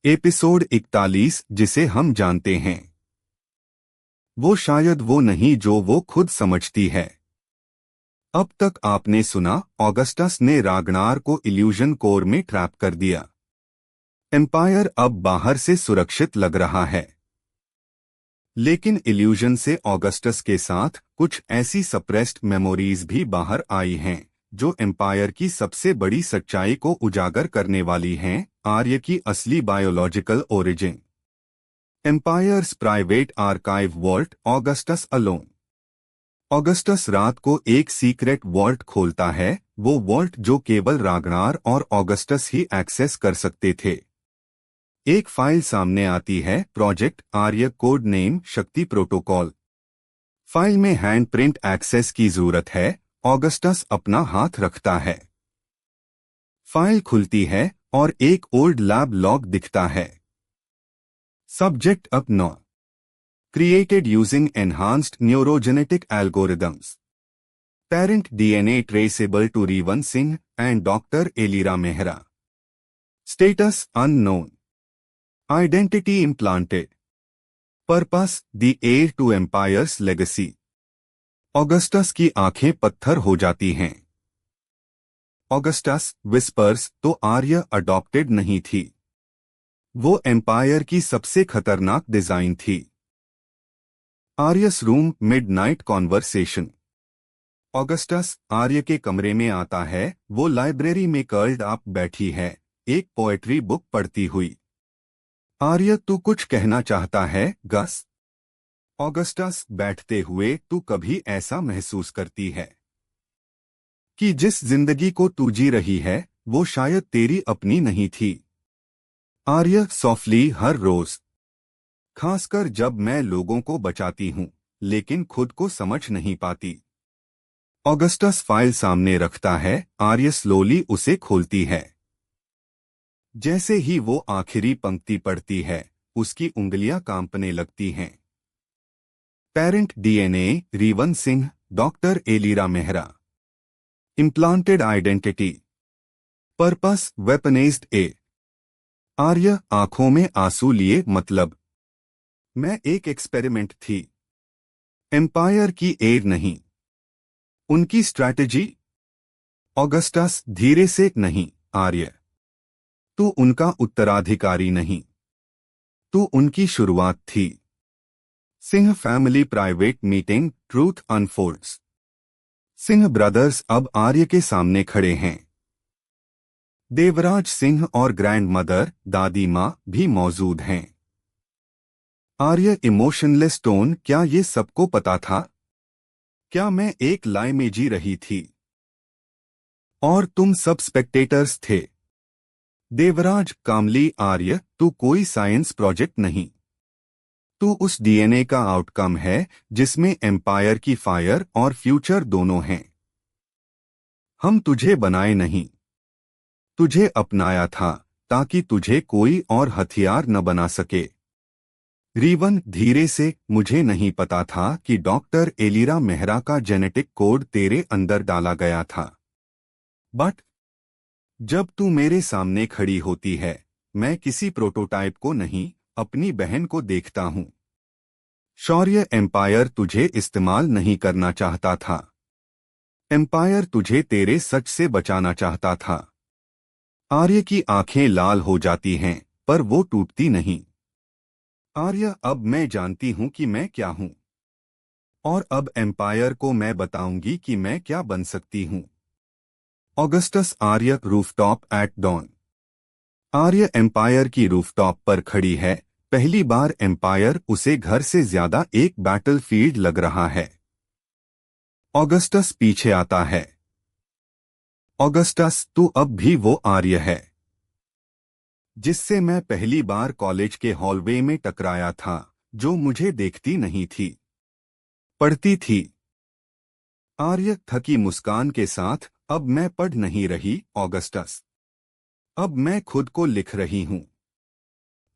Episode 41 जिसे हम जानते हैं वो शायद वो नहीं जो वो खुद समझती है। अब तक आपने सुना ऑगस्टस ने रागनार को इल्यूजन कोर में ट्रैप कर दिया। एम्पायर अब बाहर से सुरक्षित लग रहा है, लेकिन इल्यूजन से ऑगस्टस के साथ कुछ ऐसी सप्रेस्ड मेमोरीज भी बाहर आई हैं जो एम्पायर की सबसे बड़ी सच्चाई को उजागर करने वाली हैं, आर्य की असली biological origin. Empire's private archive vault, Augustus alone. Augustus रात को एक सीक्रेट वॉल्ट खोलता है, वो वॉल्ट जो केवल रागनार और ऑगस्टस ही एक्सेस कर सकते थे। एक फाइल सामने आती है, प्रोजेक्ट आर्य, कोड नेम शक्ति प्रोटोकॉल। फाइल में हैंडप्रिंट एक्सेस की जरूरत है। ऑगस्टस अपना हाथ रखता है। फाइल खुलती है और एक ओल्ड लैब लॉग दिखता है। Subject up no created using enhanced neurogenetic algorithms. Parent DNA traceable to Reevan Singh and doctor Elira Mehra. Status unknown. Identity implanted. Purpose the heir to empire's legacy. Augustus की आंखें पत्थर हो जाती हैं। ऑगस्टस विस्पर्स, तो आर्य अडॉप्टेड नहीं थी। वो एम्पायर की सबसे खतरनाक डिजाइन थी। आर्यस रूम, मिडनाइट कॉन्वर्सेशन। ऑगस्टस आर्य के कमरे में आता है। वो लाइब्रेरी में कर्ल्ड अप बैठी है, एक पोएट्री बुक पढ़ती हुई। आर्य, तू कुछ कहना चाहता है गस? ऑगस्टस बैठते हुए, तू कभी ऐसा महसूस करती है कि जिस जिंदगी को तू जी रही है वो शायद तेरी अपनी नहीं थी? आर्य सॉफ्टली, हर रोज, खासकर जब मैं लोगों को बचाती हूं लेकिन खुद को समझ नहीं पाती। ऑगस्टस फाइल सामने रखता है। आर्य स्लोली उसे खोलती है। जैसे ही वो आखिरी पंक्ति पढ़ती है उसकी उंगलियां कांपने लगती हैं। Parent DNA Reevan Singh, doctor Elira Mehra. Implanted identity. Purpose weaponised a. Arya आंखों में आंसू लिए, मतलब मैं एक एक्सपेरिमेंट थी, एम्पायर की एड नहीं। उनकी स्ट्रैटेजी? ऑगस्टस धीरे से, नहीं आर्य, तू उनका उत्तराधिकारी नहीं, तू उनकी शुरुआत थी। Singh family private meeting, truth unfolds. Singh brothers अब आर्य के सामने खड़े हैं। देवराज सिंह और ग्रैंड मदर, दादी माँ भी मौजूद हैं। आर्य इमोशनलेस टोन, क्या ये सबको पता था? क्या मैं एक लाई में जी रही थी और तुम सब स्पेक्टेटर्स थे? देवराज कामली, आर्य तू कोई साइंस प्रोजेक्ट नहीं, तू उस डीएनए का आउटकम है जिसमें एम्पायर की फायर और फ्यूचर दोनों हैं। हम तुझे बनाए नहीं, तुझे अपनाया था ताकि तुझे कोई और हथियार न बना सके। रीवन धीरे से, मुझे नहीं पता था कि डॉक्टर एलिरा मेहरा का जेनेटिक कोड तेरे अंदर डाला गया था। बट जब तू मेरे सामने खड़ी होती है मैं किसी प्रोटोटाइप को नहीं, अपनी बहन को देखता हूं। शौर्य, एम्पायर तुझे इस्तेमाल नहीं करना चाहता था, एम्पायर तुझे तेरे सच से बचाना चाहता था। आर्य की आंखें लाल हो जाती हैं पर वो टूटती नहीं। आर्य, अब मैं जानती हूं कि मैं क्या हूं और अब एम्पायर को मैं बताऊंगी कि मैं क्या बन सकती हूं। Augustus Arya rooftop at dawn. Arya empire की रूफटॉप पर खड़ी है। पहली बार एम्पायर उसे घर से ज्यादा एक बैटलफील्ड लग रहा है। ऑगस्टस पीछे आता है। ऑगस्टस, तू अब भी वो आर्य है जिससे मैं पहली बार कॉलेज के हॉलवे में टकराया था, जो मुझे देखती नहीं थी, पढ़ती थी। आर्य थकी मुस्कान के साथ, अब मैं पढ़ नहीं रही ऑगस्टस, अब मैं खुद को लिख रही हूं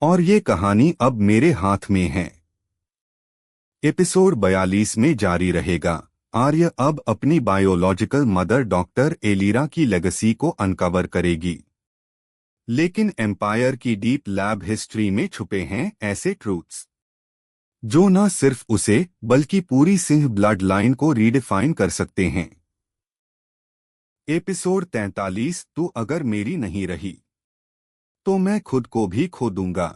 और ये कहानी अब मेरे हाथ में है। एपिसोड 42 में जारी रहेगा। आर्य अब अपनी बायोलॉजिकल मदर डॉक्टर एलिरा की लेगेसी को अनकवर करेगी। लेकिन एम्पायर की डीप लैब हिस्ट्री में छुपे हैं ऐसे ट्रूथ्स जो न सिर्फ उसे बल्कि पूरी सिंह ब्लड लाइन को रीडिफाइन कर सकते हैं। एपिसोड 43, तू अगर मेरी नहीं रही तो मैं खुद को भी खो दूंगा।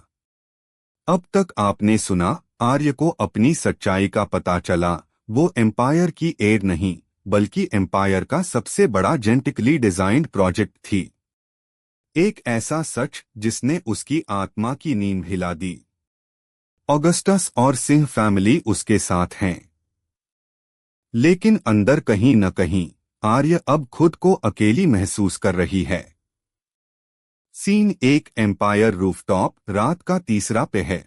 अब तक आपने सुना, आर्य को अपनी सच्चाई का पता चला। वो एम्पायर की एड नहीं बल्कि एम्पायर का सबसे बड़ा जेनेटिकली डिजाइंड प्रोजेक्ट थी। एक ऐसा सच जिसने उसकी आत्मा की नींद हिला दी। ऑगस्टस और सिंह फैमिली उसके साथ हैं, लेकिन अंदर कहीं न कहीं आर्य अब खुद को अकेली महसूस कर रही है। सीन 1, एम्पायर रूफटॉप, रात का तीसरा पहर।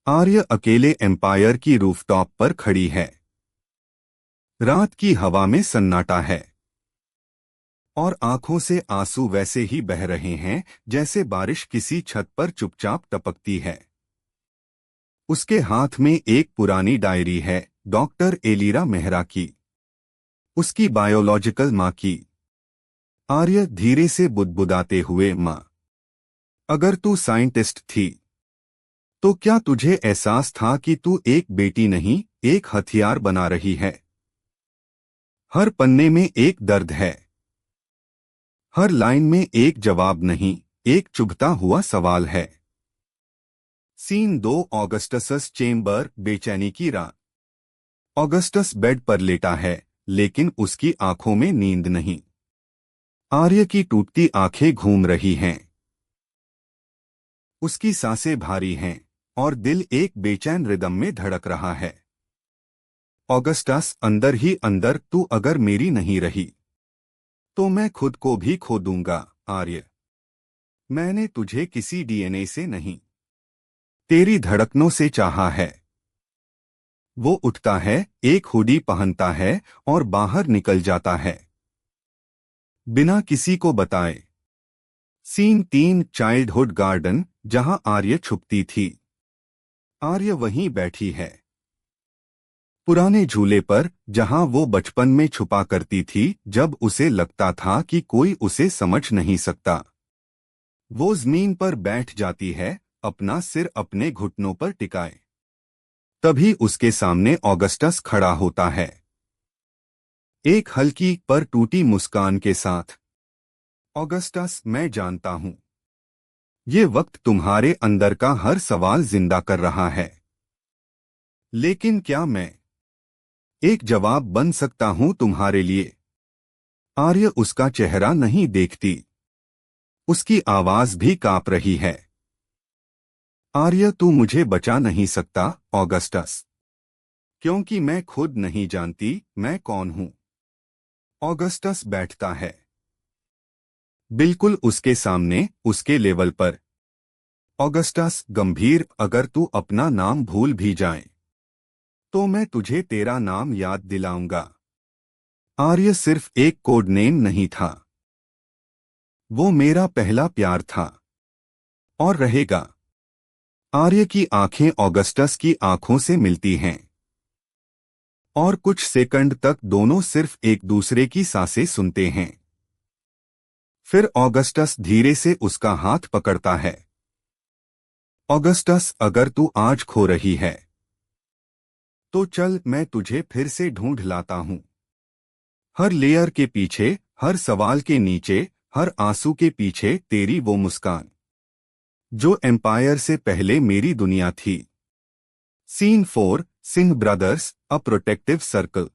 आर्य अकेले एम्पायर की रूफटॉप पर खड़ी है। रात की हवा में सन्नाटा है और आंखों से आंसू वैसे ही बह रहे हैं जैसे बारिश किसी छत पर चुपचाप टपकती है। उसके हाथ में एक पुरानी डायरी है, डॉक्टर एलिरा मेहरा की, उसकी बायोलॉजिकल माँ की। आर्य धीरे से बुदबुदाते हुए, माँ, अगर तू साइंटिस्ट थी तो क्या तुझे एहसास था कि तू एक बेटी नहीं, एक हथियार बना रही है? हर पन्ने में एक दर्द है, हर लाइन में एक जवाब नहीं, एक चुभता हुआ सवाल है। सीन 2, ऑगस्टस चेम्बर, बेचैनी की रात। ऑगस्टस बेड पर लेटा है, लेकिन उसकी आंखों में नींद नहीं। आर्य की टूटती आंखें घूम रही हैं, उसकी सांसें भारी हैं और दिल एक बेचैन रिदम में धड़क रहा है। ऑगस्टस, अंदर ही अंदर, तू अगर मेरी नहीं रही तो मैं खुद को भी खो दूंगा। आर्य, मैंने तुझे किसी डीएनए से नहीं, तेरी धड़कनों से चाहा है। वो उठता है, एक हुडी पहनता है और बाहर निकल जाता है, बिना किसी को बताए। सीन 3, चाइल्डहुड गार्डन, जहां आर्य छुपती थी। आर्य वहीं बैठी है, पुराने झूले पर, जहां वो बचपन में छुपा करती थी जब उसे लगता था कि कोई उसे समझ नहीं सकता। वो जमीन पर बैठ जाती है, अपना सिर अपने घुटनों पर टिकाए। तभी उसके सामने ऑगस्टस खड़ा होता है, एक हल्की पर टूटी मुस्कान के साथ। ऑगस्टस, मैं जानता हूं, ये वक्त तुम्हारे अंदर का हर सवाल जिंदा कर रहा है, लेकिन क्या मैं एक जवाब बन सकता हूं तुम्हारे लिए? आर्य उसका चेहरा नहीं देखती, उसकी आवाज भी कांप रही है। आर्य, तू मुझे बचा नहीं सकता ऑगस्टस, क्योंकि मैं खुद नहीं जानती मैं कौन हूं। ऑगस्टस बैठता है, बिल्कुल उसके सामने, उसके लेवल पर। ऑगस्टस, गंभीर, अगर तू अपना नाम भूल भी जाए तो मैं तुझे तेरा नाम याद दिलाऊंगा। आर्य सिर्फ एक कोड नेम नहीं था, वो मेरा पहला प्यार था और रहेगा। आर्य की आंखें ऑगस्टस की आंखों से मिलती हैं और कुछ सेकंड तक दोनों सिर्फ एक दूसरे की सांसें सुनते हैं। फिर ऑगस्टस धीरे से उसका हाथ पकड़ता है। ऑगस्टस, अगर तू आज खो रही है तो चल, मैं तुझे फिर से ढूंढ लाता हूं। हर लेयर के पीछे, हर सवाल के नीचे, हर आंसू के पीछे तेरी वो मुस्कान जो एम्पायर से पहले मेरी दुनिया थी। Scene 4, Singh brothers, a protective circle.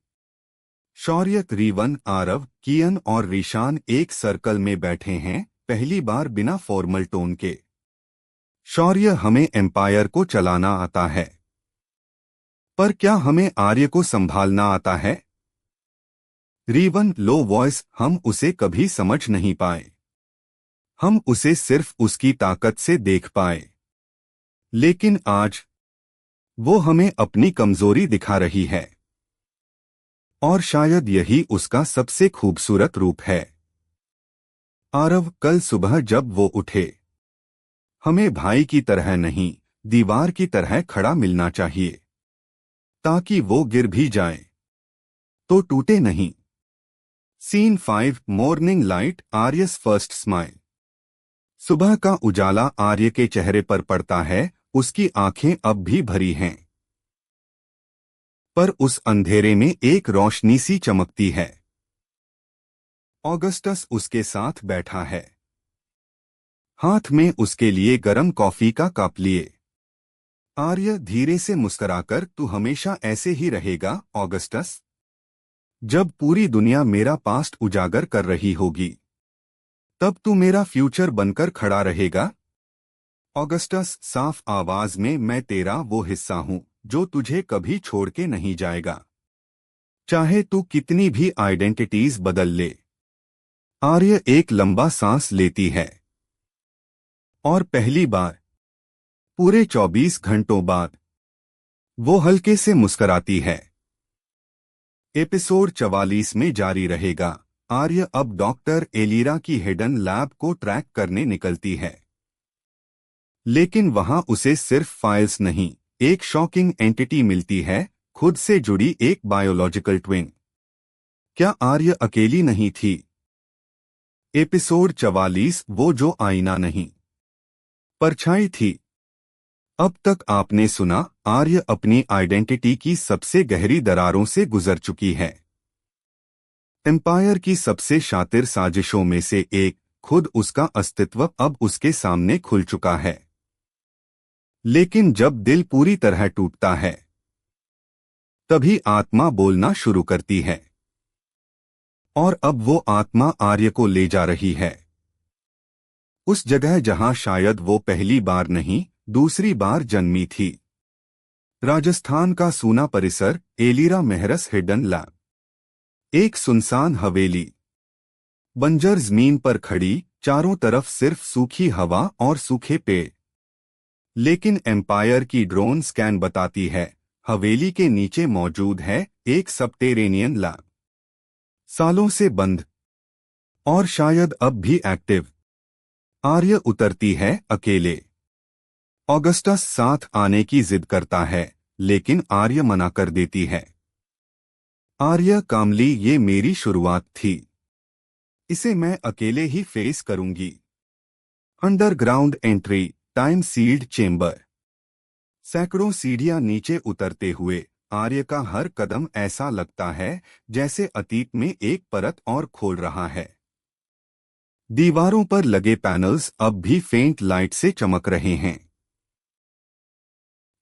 Shaurya, Reevan, Aarav, Kiyan और रीशान एक सर्कल में बैठे हैं, पहली बार बिना फॉर्मल टोन के। शौर्य, हमें एम्पायर को चलाना आता है, पर क्या हमें आर्य को संभालना आता है? रीवन, लो वॉइस, हम उसे कभी समझ नहीं पाए, हम उसे सिर्फ उसकी ताकत से देख पाए, लेकिन आज वो हमें अपनी कमजोरी दिखा रही है। और शायद यही उसका सबसे खूबसूरत रूप है। आरव, कल सुबह जब वो उठे, हमें भाई की तरह नहीं, दीवार की तरह खड़ा मिलना चाहिए, ताकि वो गिर भी जाए तो टूटे नहीं। Scene 5, morning light, आर्यस first smile. सुबह का उजाला आर्य के चेहरे पर पड़ता है, उसकी आंखें अब भी भरी हैं। पर उस अंधेरे में एक रोशनी सी चमकती है। ऑगस्टस उसके साथ बैठा है, हाथ में उसके लिए गर्म कॉफी का कप लिए। आर्य धीरे से मुस्कुराकर, तू हमेशा ऐसे ही रहेगा ऑगस्टस। जब पूरी दुनिया मेरा पास्ट उजागर कर रही होगी, तब तू मेरा फ्यूचर बनकर खड़ा रहेगा। ऑगस्टस साफ आवाज में, मैं तेरा वो हिस्सा हूं जो तुझे कभी छोड़ के नहीं जाएगा, चाहे तू कितनी भी आइडेंटिटीज बदल ले। आर्य एक लंबा सांस लेती है, और पहली बार पूरे 24 घंटों बाद वो हल्के से मुस्कुराती है। एपिसोड 44 में जारी रहेगा। आर्य अब डॉक्टर एलिरा की हिडन लैब को ट्रैक करने निकलती है, लेकिन वहां उसे सिर्फ फाइल्स नहीं, एक शॉकिंग एंटिटी मिलती है, खुद से जुड़ी एक बायोलॉजिकल ट्विन। क्या आर्य अकेली नहीं थी? एपिसोड 44, वो जो आईना नहीं, परछाई थी। अब तक आपने सुना, आर्य अपनी आइडेंटिटी की सबसे गहरी दरारों से गुजर चुकी है। एम्पायर की सबसे शातिर साजिशों में से एक, खुद उसका अस्तित्व अब उसके सामने खुल चुका है। लेकिन जब दिल पूरी तरह टूटता है, तभी आत्मा बोलना शुरू करती है। और अब वो आत्मा आर्य को ले जा रही है, उस जगह जहां शायद वो पहली बार नहीं, दूसरी बार जन्मी थी। राजस्थान का सूना परिसर, एलिरा मेहरस हिडन लैब। एक सुनसान हवेली, बंजर जमीन पर खड़ी, चारों तरफ सिर्फ सूखी हवा और सूखे पेड़। लेकिन एम्पायर की ड्रोन स्कैन बताती है, हवेली के नीचे मौजूद है एक सबटेरेनियन लैब, सालों से बंद और शायद अब भी एक्टिव। आर्य उतरती है अकेले। ऑगस्टस साथ आने की जिद करता है, लेकिन आर्य मना कर देती है। आर्य कामली, ये मेरी शुरुआत थी, इसे मैं अकेले ही फेस करूंगी। Underground entry, time sealed chamber. सैकड़ों सीढ़ियां नीचे उतरते हुए आर्य का हर कदम ऐसा लगता है जैसे अतीत में एक परत और खोल रहा है। दीवारों पर लगे पैनल्स अब भी फेंट लाइट से चमक रहे हैं।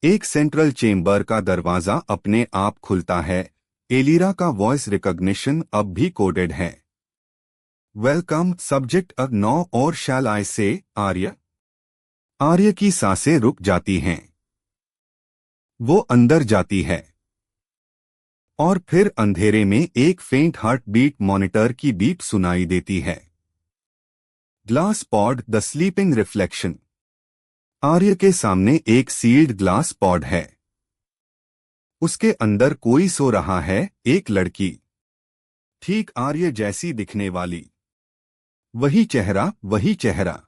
एक सेंट्रल चेंबर का दरवाजा अपने आप खुलता है। एलिरा का वॉइस रिकॉग्निशन अब भी कोडेड है। वेलकम सब्जेक्ट अ नो और शैल आई से आर्य। आर्य की सांसें रुक जाती हैं। वो अंदर जाती है, और फिर अंधेरे में एक फेंट हार्ट बीट मॉनिटर की बीप सुनाई देती है। Glass pod, the sleeping reflection. Arya के सामने एक सील्ड ग्लास पॉड है। उसके अंदर कोई सो रहा है, एक लड़की, ठीक आर्य जैसी दिखने वाली। वही चेहरा, वही चेहरा,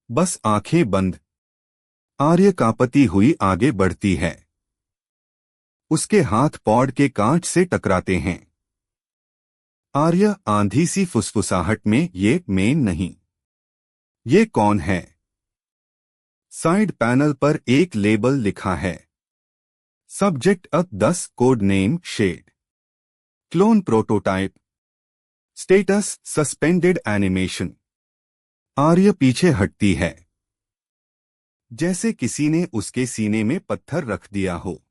बस आंखें बंद। आर्य कांपती हुई आगे बढ़ती है। उसके हाथ पॉड के कांच से टकराते हैं। आर्य आंधी सी फुसफुसाहट में, ये मेन नहीं। ये कौन है? साइड पैनल पर एक लेबल लिखा है, subject a 10, code name shade, clone prototype, status suspended animation. Arya पीछे हटती है, जैसे किसी ने उसके सीने में पत्थर रख दिया हो।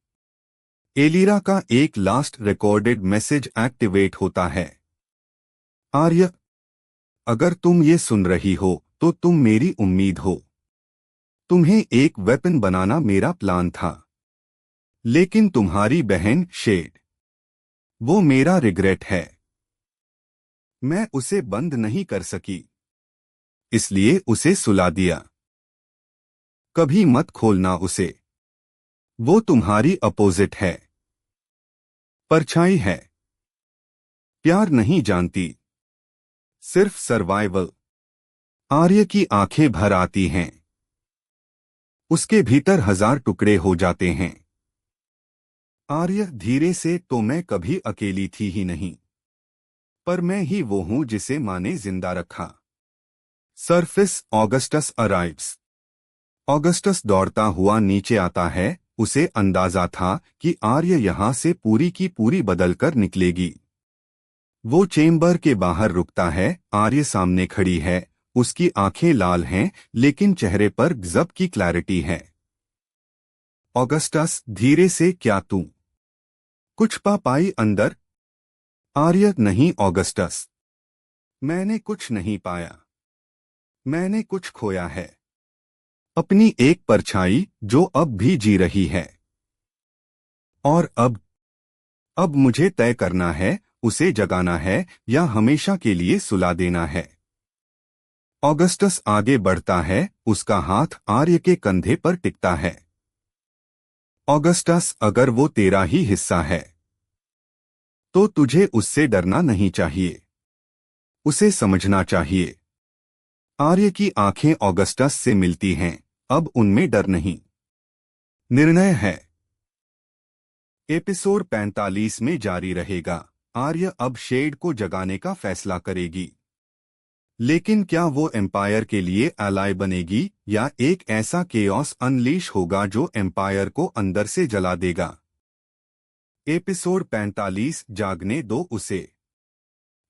एलिरा का एक लास्ट रिकॉर्डेड मैसेज एक्टिवेट होता है। आर्य, अगर तुम ये सुन रही हो तो तुम मेरी उम्मीद हो। तुम्हें एक वेपन बनाना मेरा प्लान था, लेकिन तुम्हारी बहन शेड, वो मेरा रिग्रेट है। मैं उसे बंद नहीं कर सकी, इसलिए उसे सुला दिया। कभी मत खोलना उसे, वो तुम्हारी अपोजिट है, परछाई है, प्यार नहीं जानती, सिर्फ सर्वाइवल। आर्य की आंखें भर आती हैं। उसके भीतर हजार टुकड़े हो जाते हैं। आर्य धीरे से, तो मैं कभी अकेली थी ही नहीं, पर मैं ही वो हूं जिसे माँ ने जिंदा रखा। Surface Augustus arrives. ऑगस्टस दौड़ता हुआ नीचे आता है। उसे अंदाजा था कि आर्य यहां से पूरी की पूरी बदलकर निकलेगी। वो चेम्बर के बाहर रुकता है। आर्य सामने खड़ी है। उसकी आंखें लाल हैं, लेकिन चेहरे पर गजब की क्लैरिटी है। ऑगस्टस, धीरे से, क्या तू कुछ पा पाई अंदर? आर्य, नहीं ऑगस्टस, मैंने कुछ नहीं पाया। मैंने कुछ खोया है, अपनी एक परछाई जो अब भी जी रही है। और अब मुझे तय करना है, उसे जगाना है या हमेशा के लिए सुला देना है। ऑगस्टस आगे बढ़ता है। उसका हाथ आर्य के कंधे पर टिकता है। ऑगस्टस, अगर वो तेरा ही हिस्सा है तो तुझे उससे डरना नहीं चाहिए, उसे समझना चाहिए। आर्य की आंखें ऑगस्टस से मिलती हैं। अब उनमें डर नहीं, निर्णय है। एपिसोड 45 में जारी रहेगा। आर्य अब शेड को जगाने का फैसला करेगी, लेकिन क्या वो एम्पायर के लिए एलाय बनेगी या एक ऐसा केओस अनलीश होगा जो एम्पायर को अंदर से जला देगा? एपिसोड 45, जागने दो उसे,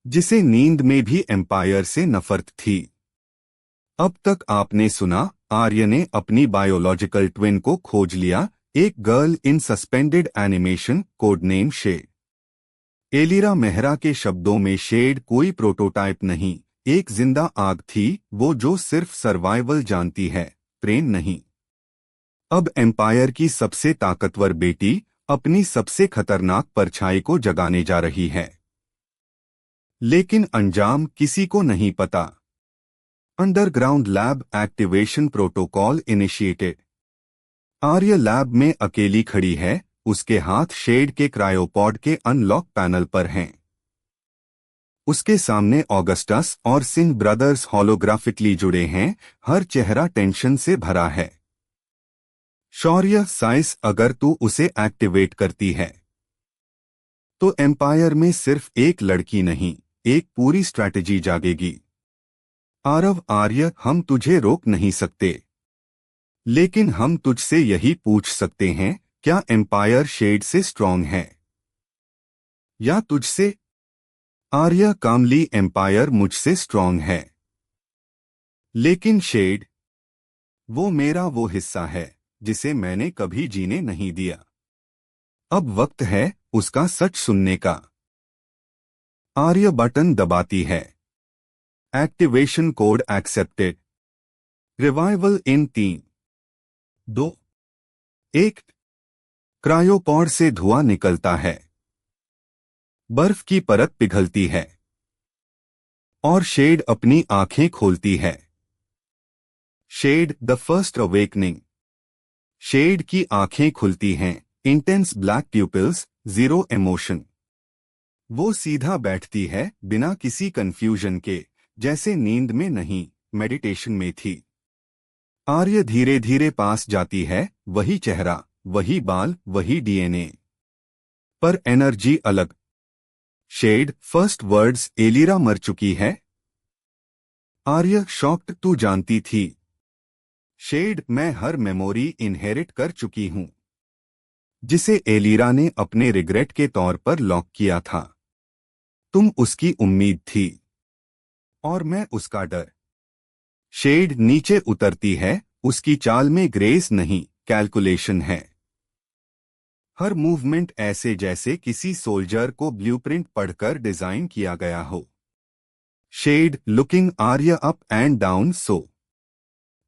जिसे नींद में भी एम्पायर से नफरत थी। अब तक आपने सुना, आर्य ने अपनी बायोलॉजिकल ट्विन को खोज लिया, एक girl in suspended animation, code name shade. Elira Mehra के शब्दों में शेड कोई प्रोटोटाइप नहीं, एक जिंदा आग थी, वो जो सिर्फ सर्वाइवल जानती है, प्रेम नहीं। अब एम्पायर की सबसे ताकतवर बेटी अपनी सबसे खतरनाक परछाई को जगाने जा रही है, लेकिन अंजाम किसी को नहीं पता। Underground lab activation protocol initiated. Arya lab में अकेली खड़ी है। उसके हाथ शेड के क्रायोपॉड के अनलॉक पैनल पर हैं। उसके सामने ऑगस्टस और सिंह ब्रदर्स होलोग्राफिकली जुड़े हैं। हर चेहरा टेंशन से भरा है। शौर्य, साइस, अगर तू उसे एक्टिवेट करती है तो एम्पायर में सिर्फ एक लड़की नहीं, एक पूरी स्ट्रैटेजी जागेगी। आरव, आर्य, हम तुझे रोक नहीं सकते, लेकिन हम तुझसे यही पूछ सकते हैं, क्या एम्पायर शेड से स्ट्रांग है या तुझसे? आर्य कामली, एम्पायर मुझसे स्ट्रांग है, लेकिन शेड, वो मेरा वो हिस्सा है जिसे मैंने कभी जीने नहीं दिया। अब वक्त है उसका सच सुनने का। आर्य बटन दबाती है। Activation code accepted. रिवाइवल इन 3, 2, 1। क्रायोपॉड से धुआं निकलता है। बर्फ की परत पिघलती है और शेड अपनी आंखें खोलती है। Shade, the first awakening. Shade की आंखें खुलती हैं। Intense black pupils, zero emotion. वो सीधा बैठती है, बिना किसी कंफ्यूजन के, जैसे नींद में नहीं, मेडिटेशन में थी। आर्य धीरे धीरे पास जाती है। वही चेहरा, वही बाल, वही डीएनए, पर एनर्जी अलग। शेड, फर्स्ट वर्ड्स, एलिरा मर चुकी है? आर्य शॉक्ड, तू जानती थी? शेड, मैं हर मेमोरी इनहेरिट कर चुकी हूं, जिसे एलिरा ने अपने रिग्रेट के तौर पर लॉक किया था। तुम उसकी उम्मीद थी और मैं उसका डर। शेड नीचे उतरती है। उसकी चाल में ग्रेस नहीं, कैलकुलेशन है। हर मूवमेंट ऐसे जैसे किसी सोल्जर को ब्लूप्रिंट पढ़कर डिजाइन किया गया हो। Shade, looking Arya up and down, so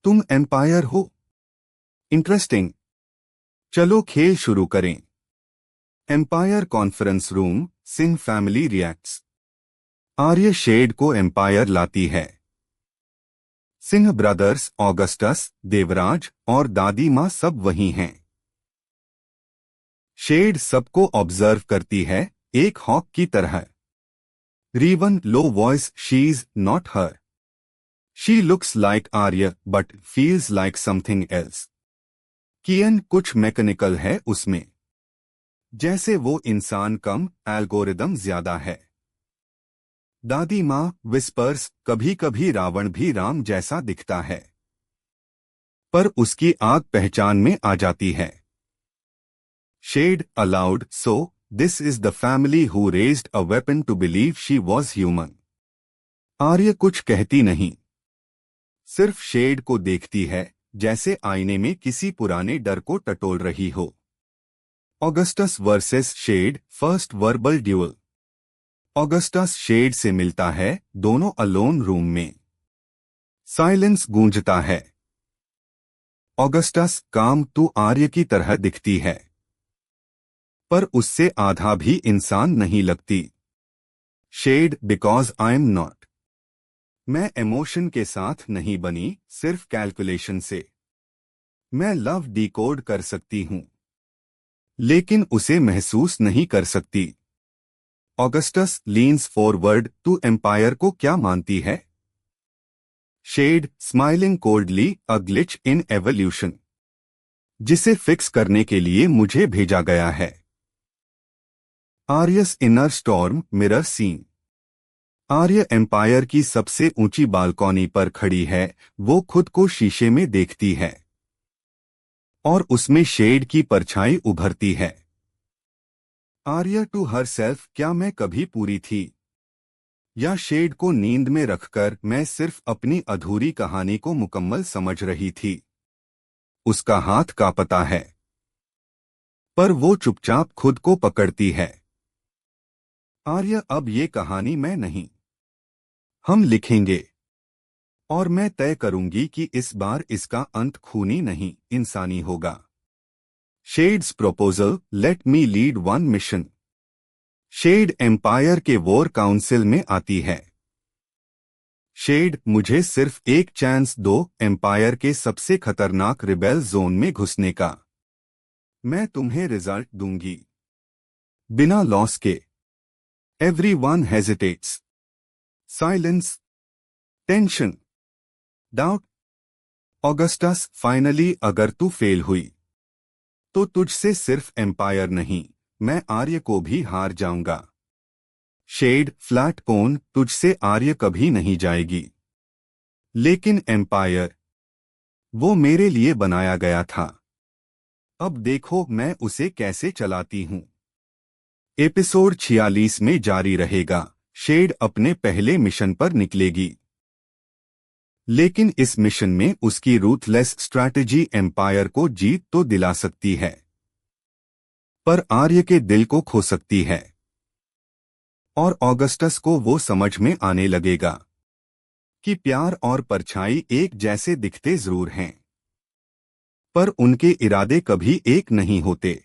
तुम एम्पायर हो? इंटरेस्टिंग, चलो खेल शुरू करें। Empire conference room, Singh family reacts. Arya shade को एम्पायर लाती है। सिंह ब्रदर्स, ऑगस्टस, देवराज और दादी माँ सब वहीं हैं। शेड सबको ऑब्जर्व करती है, एक हॉक की तरह। Reevan, low voice, she is not her. She looks like Arya but feels like something else. Kiyan, कुछ मैकेनिकल है उसमें, जैसे वो इंसान कम, एल्गोरिदम ज्यादा है। दादी माँ विस्पर्स, कभी कभी रावण भी राम जैसा दिखता है, पर उसकी आग पहचान में आ जाती है। Shade aloud, so this is the family who raised a weapon to believe she was human. Arya कुछ कहती नहीं, सिर्फ शेड को देखती है, जैसे आईने में किसी पुराने डर को टटोल रही हो। Augustus versus shade, first verbal duel. Augustus shade से मिलता है, दोनों अलोन रूम में। साइलेंस गूंजता है। ऑगस्टस, काम, तू आर्य की तरह दिखती है, पर उससे आधा भी इंसान नहीं लगती। Shade, because I am not. मैं इमोशन के साथ नहीं बनी, सिर्फ कैलकुलेशन से। मैं लव डिकोड कर सकती हूं, लेकिन उसे महसूस नहीं कर सकती। ऑगस्टस लीन्स फॉरवर्ड, तू एम्पायर को क्या मानती है? Shade, smiling coldly, a glitch in evolution, जिसे फिक्स करने के लिए मुझे भेजा गया है। Arya's inner storm, mirror scene. Arya empire की सबसे ऊंची बालकनी पर खड़ी है, वो खुद को शीशे में देखती है, और उसमें शेड की परछाई उभरती है। आर्य टू हर सेल्फ, क्या मैं कभी पूरी थी? या शेड को नींद में रखकर मैं सिर्फ अपनी अधूरी कहानी को मुकम्मल समझ रही थी? उसका हाथ कांपता है, पर वो चुपचाप खुद को पकड़ती है। आर्य, अब ये कहानी मैं नहीं, हम लिखेंगे, और मैं तय करूंगी कि इस बार इसका अंत खूनी नहीं, इंसानी होगा। Shade's proposal, let me lead one mission. Shade empire के वॉर काउंसिल में आती है। शेड, मुझे सिर्फ एक चांस दो, एम्पायर के सबसे खतरनाक रिबेल जोन में घुसने का। मैं तुम्हें रिजल्ट दूंगी, बिना लॉस के। Everyone hesitates. Silence, tension, doubt. Augustus, finally, अगर तू फेल हुई तो तुझसे सिर्फ एम्पायर नहीं, मैं आर्य को भी हार जाऊंगा। शेड, फ्लैट कोन, तुझसे आर्य कभी नहीं जाएगी, लेकिन एम्पायर, वो मेरे लिए बनाया गया था। अब देखो मैं उसे कैसे चलाती हूं। एपिसोड 46 में जारी रहेगा। शेड अपने पहले मिशन पर निकलेगी, लेकिन इस मिशन में उसकी रूथलेस स्ट्रैटेजी एम्पायर को जीत तो दिला सकती है, पर आर्य के दिल को खो सकती है। और ऑगस्टस को वो समझ में आने लगेगा कि प्यार और परछाई एक जैसे दिखते जरूर हैं, पर उनके इरादे कभी एक नहीं होते।